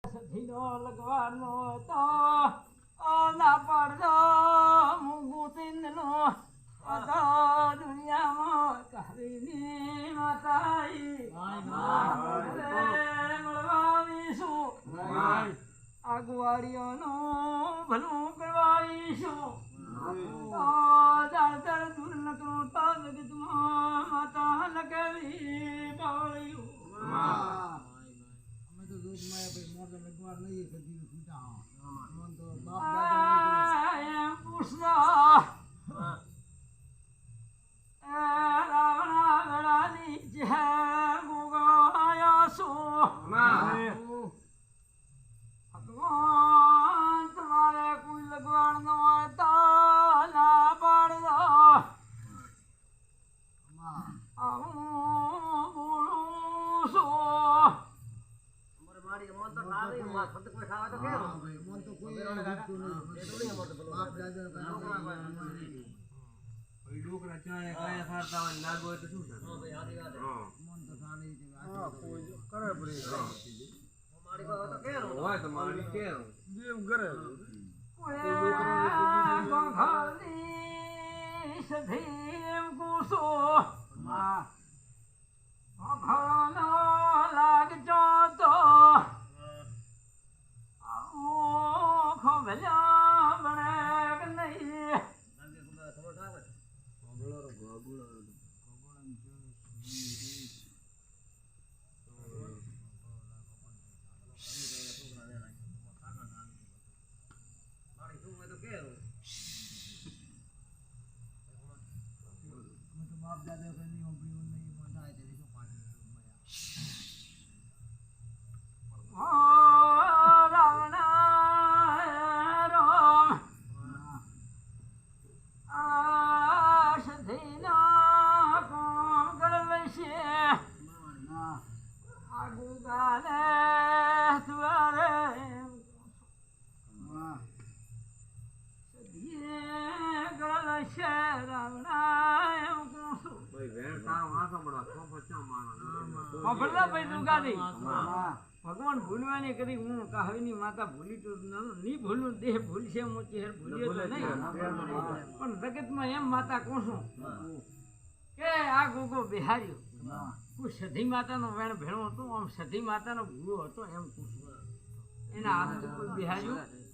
સધીનો લગવાનો તો ના પડતો મૂંગું તીંદનો અતો દુનિયામાં કહીની માતાઈ મળવાવીશું આગવાડીઓનું ભલું કરવાઈશું દાળતર દૂર નકરું તો જગતમાં માતા લખેલી પાવળ્યું તમારે કોઈ લગવાણ નો તો ના પાડો લાગજો તો ભલ્યા બને કે નહીં ભગવાન ભૂલવાની કરી હું કાહવીની માતા ભૂલી તો નહીં ભૂલું દેહ ભૂલશે હું ચહેર ભૂલ્યો તો નહીં પણ જગતમાં એમ માતા કોશું કે આ ગોગો બિહાર્યો હું સધી માતાનો વેણ ભેણો હતો આમ સધી માતાનો ભૂલો હતો એમ કોશું એના હાથ કોઈ બિહાર્યું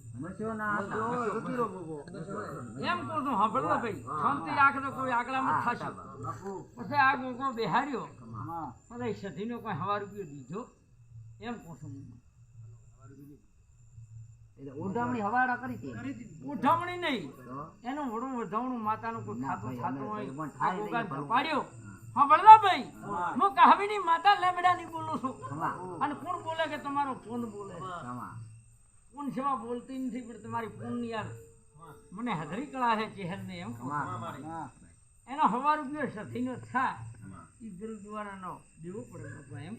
એમ કહું છું હંભળો ભાઈ શાંતિ રાખજો કોઈ આગળમાં થશે પછી આ ગોગો બિહાર્યો પછી સધીનો કોઈ હવા રૂપિયો દીધો એમ કહું છું ઉઠામણી હવાડા કરી હતી ઉઠામણી નહીં એનું વડું વધાવણું માતાનું કોઈ ખાતું ખાતું હોય આ ગોગાને પાડ્યો હા વલ્લભભાઈ હું કાહવીની માતા લેબડાની બોલું છું અને કોણ બોલે કે તમારો ફોન બોલે કોણ સેવા બોલતી નથી પણ તમારી ફોન યાર મને હજરી કળા છે ચહેરને એમ એનો હવા રૂપિયો સધીનો થા ઈ ગુરુદ્વારાનો દેવો પડે બાપા એમ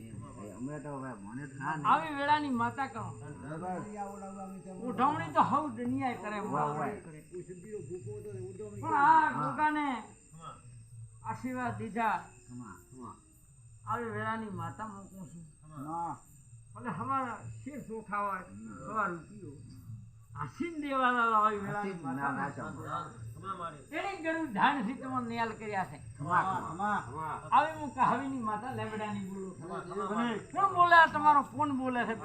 આવી વેળાની માતા કહો ઉઠાવણી તો હવ દુનિયા કરે પણ આ ગોગાને આશીર્વાદ દીધા આવી વેળાની માતા મૂકું છું ભલે હમારા શેર ચોખા હોય સવાર રૂપિયો આસીન દેવાના આવી વેળાની માતા એની ગરું ધાનથી તમે નિયાલ કર્યા છે આવી હું કાહવીની માતા લેબડાની બોલું કોણ બોલે તમારો કોણ બોલે છે